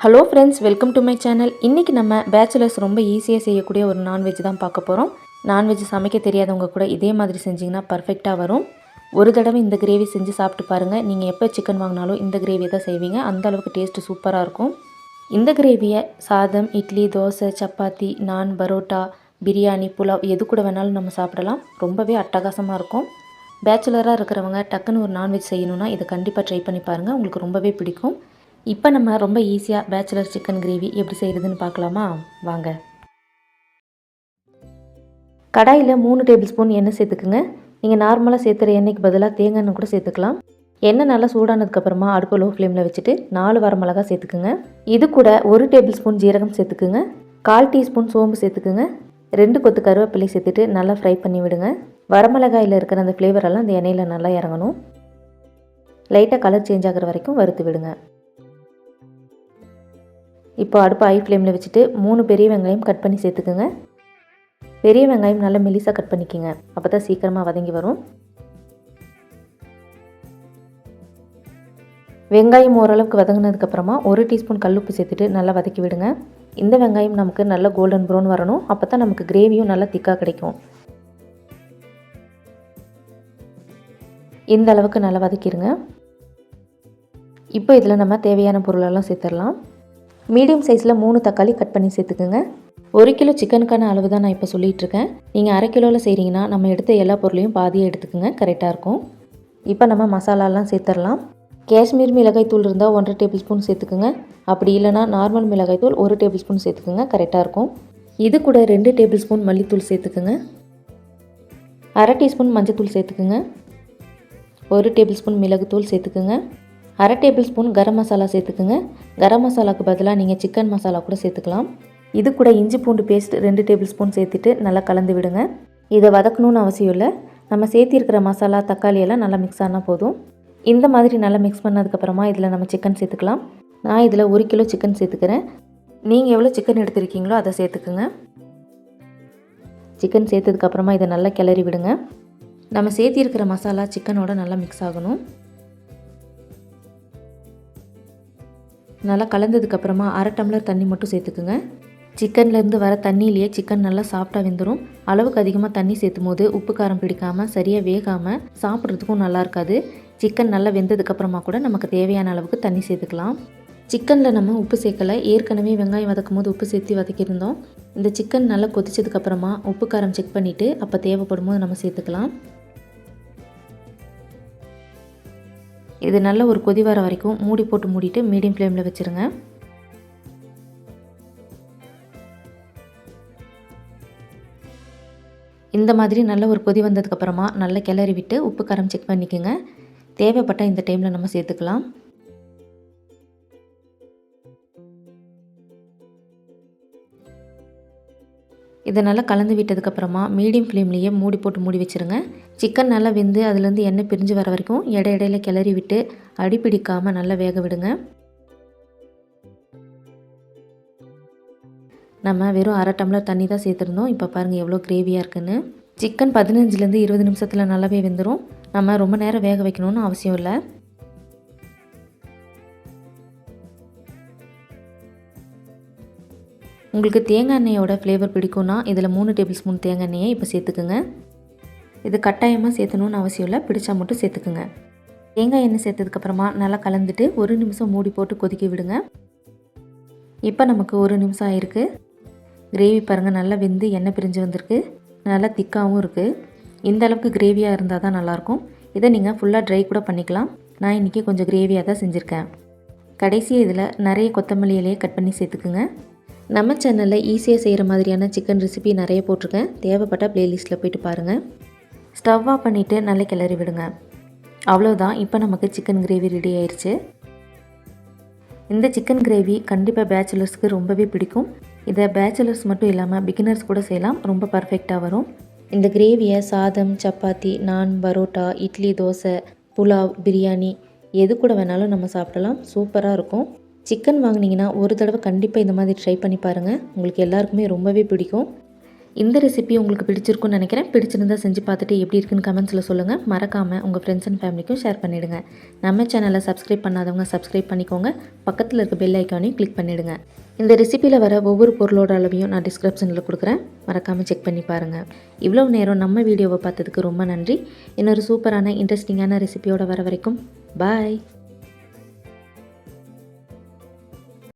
Hello friends, welcome to my channel. இன்றைக்கி நம்ம bachelors ரொம்ப ஈஸியாக செய்யக்கூடிய ஒரு நான்வெஜ் தான் பார்க்க போகிறோம். நான்வெஜ் சமைக்க தெரியாதவங்க கூட இதே மாதிரி செஞ்சிங்கன்னா பர்ஃபெக்டாக வரும். ஒரு தடவை இந்த கிரேவி செஞ்சு சாப்பிட்டு பாருங்கள். நீங்கள் எப்போ சிக்கன் வாங்கினாலும் இந்த கிரேவி தான் செய்வீங்க. அந்த அளவுக்கு டேஸ்ட்டு சூப்பராக இருக்கும். இந்த கிரேவியை சாதம், இட்லி, தோசை, சப்பாத்தி, நான், பரோட்டா, பிரியாணி, புலாவ் எது கூட வேணாலும் நம்ம சாப்பிடலாம். ரொம்பவே அட்டகாசமாக இருக்கும். பேச்சுலராக இருக்கிறவங்க டக்குன்னு ஒரு நான்வெஜ் செய்யணுன்னா இதை கண்டிப்பாக ட்ரை பண்ணி பாருங்கள். உங்களுக்கு ரொம்பவே பிடிக்கும். இப்போ நம்ம ரொம்ப ஈஸியாக பேச்சுலர் சிக்கன் கிரேவி எப்படி செய்கிறதுன்னு பார்க்கலாமா? வாங்க. கடாயில் 3 டேபிள் ஸ்பூன் எண்ணெய் சேர்த்துக்குங்க. நீங்கள் நார்மலாக சேர்த்துற எண்ணெய்க்கு பதிலாக தேங்காய் எண்ணெய் கூட சேர்த்துக்கலாம். எண்ணெய் நல்லா சூடானதுக்கப்புறமா அடுப்பு லோ ஃப்ளேமில் வச்சுட்டு 4 வரமிளகா சேர்த்துக்குங்க. இது கூட 1 டேபிள் ஸ்பூன் ஜீரகம் சேர்த்துக்குங்க. 1/4 டீஸ்பூன் சோம்பு சேர்த்துக்குங்க. 2 கொத்து கருவேப்பிலை சேர்த்துட்டு நல்லா ஃப்ரை பண்ணி விடுங்க. வரமிளகாயில் இருக்கிற அந்த ஃப்ளேவரெல்லாம் அந்த எண்ணெயில் நல்லா இறங்கணும். லைட்டாக கலர் சேஞ்ச் ஆகிற வரைக்கும் வறுத்து விடுங்க. இப்போ அடுப்பு ஹை ஃப்ளேமில் வச்சுட்டு 3 பெரிய வெங்காயம் கட் பண்ணி சேர்த்துக்குங்க. பெரிய வெங்காயம் நல்லா மெலிசாக கட் பண்ணிக்கோங்க. அப்போ தான் சீக்கிரமாக வதங்கி வரும். வெங்காயம் ஓரளவுக்கு வதங்கினதுக்கப்புறமா 1 டீஸ்பூன் கல்லுப்பு சேர்த்துட்டு நல்லா வதக்கி விடுங்க. இந்த வெங்காயம் நமக்கு நல்லா கோல்டன் ப்ரௌன் வரணும். அப்போ தான் நமக்கு கிரேவியும் நல்லா திக்காக கிடைக்கும். இந்த அளவுக்கு நல்லா வதக்கிடுங்க. இப்போ இதில் நம்ம தேவையான பொருளெல்லாம் சேர்த்துடலாம். மீடியம் சைஸில் 3 தக்காளி கட் பண்ணி சேர்த்துக்குங்க. 1 கிலோ சிக்கனுக்கான அளவு தான் நான் இப்போ சொல்லிகிட்ருக்கேன். நீங்கள் அரை கிலோவில் செய்கிறீங்கன்னா நம்ம எடுத்த எல்லா பொருளையும் பாதியாக எடுத்துக்கோங்க, கரெக்டாக இருக்கும். இப்போ நம்ம மசாலாலாம் சேர்த்துடலாம். காஷ்மீர் மிளகாய் தூள் இருந்தால் 1.5 டேபிள் ஸ்பூன் சேர்த்துக்குங்க. அப்படி இல்லைனா நார்மல் மிளகாய் தூள் 1 டேபிள் ஸ்பூன் சேர்த்துக்குங்க, கரெக்டாக இருக்கும். இது கூட 2 டேபிள் ஸ்பூன் மல்லித்தூள் சேர்த்துக்குங்க. அரை டீஸ்பூன் மஞ்சத்தூள் சேர்த்துக்குங்க. 1 டேபிள் ஸ்பூன் மிளகுத்தூள் சேர்த்துக்குங்க. அரை டேபிள் ஸ்பூன் கரம் மசாலா சேர்த்துக்குங்க. கரம் மசாலாவுக்கு பதிலாக நீங்கள் சிக்கன் மசாலா கூட சேர்த்துக்கலாம். இது கூட இஞ்சி பூண்டு பேஸ்ட் 2 டேபிள் ஸ்பூன் சேர்த்துட்டு நல்லா கலந்து விடுங்க. இதை வதக்கணும்னு அவசியம் இல்லை. நம்ம சேர்த்திருக்கிற மசாலா, தக்காளி எல்லாம் நல்லா மிக்ஸ் ஆனால் போதும். இந்த மாதிரி நல்லா மிக்ஸ் பண்ணதுக்கப்புறமா இதில் நம்ம சிக்கன் சேர்த்துக்கலாம். நான் இதில் 1 கிலோ சிக்கன் சேர்த்துக்கிறேன். நீங்கள் எவ்வளோ சிக்கன் எடுத்துருக்கீங்களோ அதை சேர்த்துக்குங்க. சிக்கன் சேர்த்ததுக்கப்புறமா இதை நல்லா கிளறி விடுங்க. நம்ம சேர்த்திருக்கிற மசாலா சிக்கனோட நல்லா மிக்ஸ் ஆகணும். நல்லா கலந்ததுக்கப்புறமா அரை டம்ளர் தண்ணி மட்டும் சேர்த்துக்குங்க. சிக்கன்லேருந்து வர தண்ணியிலேயே சிக்கன் நல்லா சாஃப்டாக வெந்துடும். அளவுக்கு அதிகமாக தண்ணி சேர்த்தும் போது உப்பு காரம் பிடிக்காமல் சரியாக வேகாமல் சாப்பிட்றதுக்கும் நல்லா இருக்காது. சிக்கன் நல்லா வெந்ததுக்கப்புறமா கூட நமக்கு தேவையான அளவுக்கு தண்ணி சேர்த்துக்கலாம். சிக்கனில் நம்ம உப்பு சேர்க்கலை. ஏற்கனவே வெங்காயம் வதக்கும் போது உப்பு சேர்த்து வதக்கியிருந்தோம். இந்த சிக்கன் நல்லா கொதிச்சதுக்கப்புறமா உப்பு காரம் செக் பண்ணிவிட்டு அப்போ தேவைப்படும் போது நம்ம சேர்த்துக்கலாம். இது நல்ல ஒரு கொதி வர வரைக்கும் மூடி போட்டு மூடிட்டு மீடியம் ஃப்ளேமில் வச்சுருங்க. இந்த மாதிரி நல்ல ஒரு கொதி வந்ததுக்கப்புறமா நல்லா கிளறி விட்டு உப்பு காரம் செக் பண்ணிக்கோங்க. தேவைப்பட்ட இந்த டைமில் நம்ம சேர்த்துக்கலாம். இதை நல்லா கலந்து விட்டதுக்கப்புறமா மீடியம் ஃப்ளேம்லேயே மூடி போட்டு மூடி வச்சுருங்க. சிக்கன் நல்லா வெந்து அதுலேருந்து எண்ணெய் பிரிஞ்சு வர வரைக்கும் இடையில கிளறி விட்டு அடிப்பிடிக்காமல் நல்லா வேக விடுங்க. நம்ம வெறும் அரை டம்ளர் தண்ணி தான் சேர்த்துருந்தோம். இப்போ பாருங்கள் எவ்வளோ கிரேவியாக இருக்குன்னு. சிக்கன் 15லேருந்து 20 நிமிஷத்தில் நல்லாவே வெந்துடும். நம்ம ரொம்ப நேரம் வேக வைக்கணும்னு அவசியம் இல்லை. உங்களுக்கு தேங்காய் எண்ணெயோட ஃப்ளேவர் பிடிக்கும்னா இதில் 3 டேபிள் ஸ்பூன் தேங்காய் எண்ணெயை இப்போ சேர்த்துக்குங்க. இது கட்டாயமாக சேர்த்தணும்னு அவசியம் இல்லை, பிடிச்சா மட்டும் சேர்த்துக்குங்க. தேங்காய் எண்ணெய் சேர்த்ததுக்கப்புறமா நல்லா கலந்துட்டு 1 நிமிஷம் மூடி போட்டு கொதிக்க விடுங்க. இப்போ நமக்கு 1 நிமிஷம் ஆயிருக்கு. கிரேவி பாருங்கள் நல்லா வெந்து எண்ணெய் பிரிஞ்சு வந்திருக்கு. நல்லா திக்காகவும் இருக்குது. இந்த அளவுக்கு கிரேவியாக இருந்தால் தான் நல்லாயிருக்கும். இதை நீங்கள் ஃபுல்லாக ட்ரை கூட பண்ணிக்கலாம். நான் இன்றைக்கி கொஞ்சம் கிரேவியாக தான் செஞ்சுருக்கேன். கடைசியாக இதில் நிறைய கொத்தமல்லி இலையை கட் பண்ணி சேர்த்துக்குங்க. நம்ம சேனலில் ஈஸியாக செய்கிற மாதிரியான சிக்கன் ரெசிபி நிறைய போட்டிருக்கேன். தேவைப்பட்ட ப்ளேலிஸ்ட்டில் போய்ட்டு பாருங்கள். ஸ்டவ் ஆஃப் பண்ணிவிட்டு நல்லா கிளறி விடுங்க. அவ்வளோதான், இப்போ நமக்கு சிக்கன் கிரேவி ரெடி ஆயிடுச்சு. இந்த சிக்கன் கிரேவி கண்டிப்பாக பேச்சுலர்ஸ்க்கு ரொம்பவே பிடிக்கும். இதை பேச்சுலர்ஸ் மட்டும் இல்லாமல் பிகினர்ஸ் கூட செய்யலாம். ரொம்ப பர்ஃபெக்டாக வரும். இந்த கிரேவியை சாதம், சப்பாத்தி, நான், பரோட்டா, இட்லி, தோசை, புலாவ், பிரியாணி எது கூட வேணாலும் நம்ம சாப்பிடலாம். சூப்பராக இருக்கும். சிக்கன் வாங்கினீங்கன்னா ஒரு தடவை கண்டிப்பாக இந்த மாதிரி ட்ரை பண்ணி பாருங்கள். உங்களுக்கு எல்லாருக்குமே ரொம்பவே பிடிக்கும். இந்த ரெசிபி உங்களுக்கு பிடிச்சிருக்குன்னு நினைக்கிறேன். பிடிச்சிருந்தா செஞ்சு பார்த்துட்டு எப்படி இருக்குன்னு கமெண்ட்ஸில் சொல்லுங்கள். மறக்காமல் உங்கள் ஃப்ரெண்ட்ஸ் அண்ட் ஃபேமிலிக்கும் ஷேர் பண்ணிவிடுங்க. நம்ம சேனலை சப்ஸ்கிரைப் பண்ணாதவங்க சப்ஸ்கிரைப் பண்ணிக்கோங்க. பக்கத்தில் இருக்க பெல் ஐக்கானையும் கிளிக் பண்ணிவிடுங்க. இந்த ரெசிப்பியில் வர ஒவ்வொரு பொருளோட அளவையும் நான் டிஸ்கிரிப்ஷனில் கொடுக்குறேன். மறக்காமல் செக் பண்ணி பாருங்கள். இவ்வளோ நேரம் நம்ம வீடியோவை பார்த்ததுக்கு ரொம்ப நன்றி. இன்னொரு சூப்பரான இன்ட்ரெஸ்டிங்கான ரெசிபியோட வர வரைக்கும் பாய்.